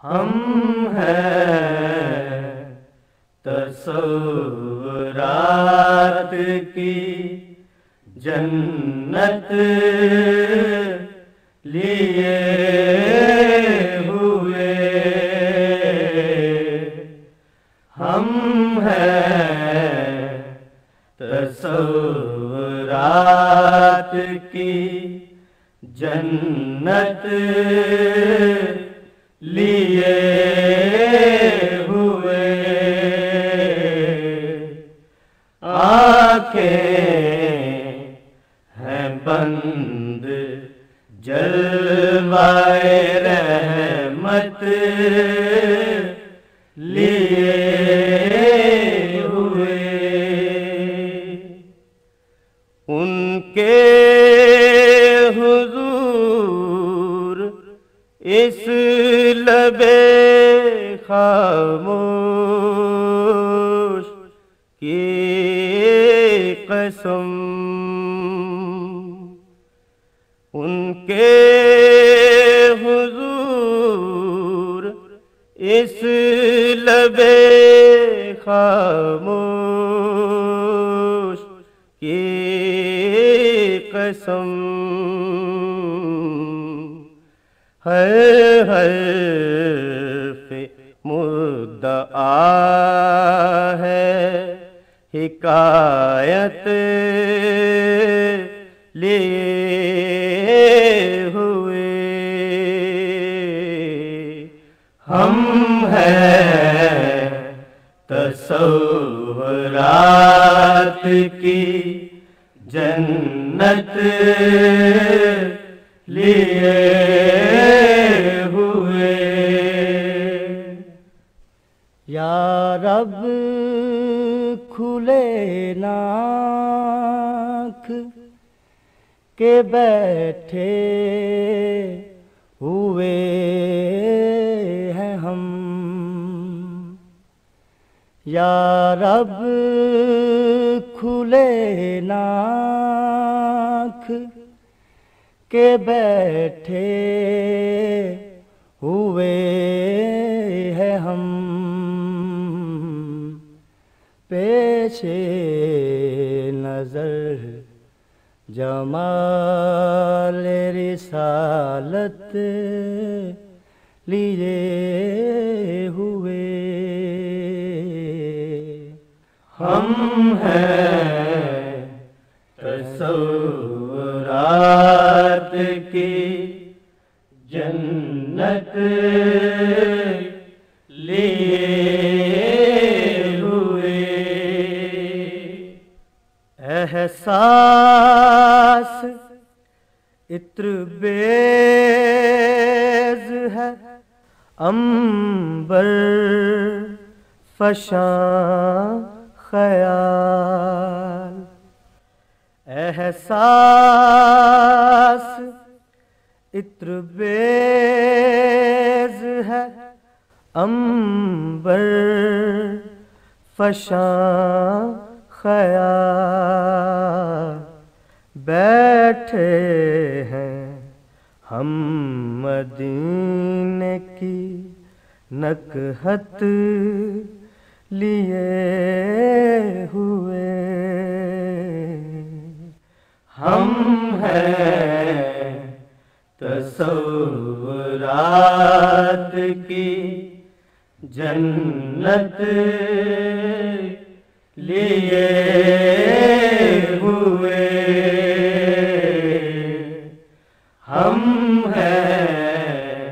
हम हैं तसव्वुरात की जन्नत लिए हुए। हम हैं तसव्वुरात की जन्नत लिए हुए। आँखें हैं बंद जलवाए रहमत लिए हुए। उनके हुजूर इस लबे खामोश की कसम, उनके हुजूर इस लबे खामोश की कसम। हर हर्फ़ मुद्दआ है हिकायत लिए हुए। हम हैं तसव्वुरात की जन्नत लिए हुए। या रब खुले नाख के बैठे हुए हैं हम। या रब खुले नाख के बैठे हुए हैं हम। पेशे नजर जमाल रिसालत लिए हुए। हम हैं तसव्वुरात की जन्नत लिए हुए। एहसास इत्र बेज है अंबर फशां ख्याल। एहसास इत्र बेज है अंबर फशां ख्याल। बैठे हैं हम मदीने की नकहत लिए हुए। हम हैं तसव्वुरात की जन्नत लिए हुए। हम हैं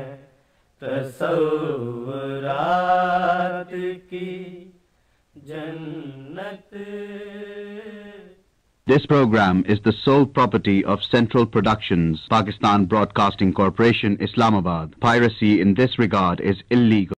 तसव्वुरात की जन्नत। This program is the sole property of Central Productions, Pakistan Broadcasting Corporation, Islamabad. Piracy in this regard is illegal.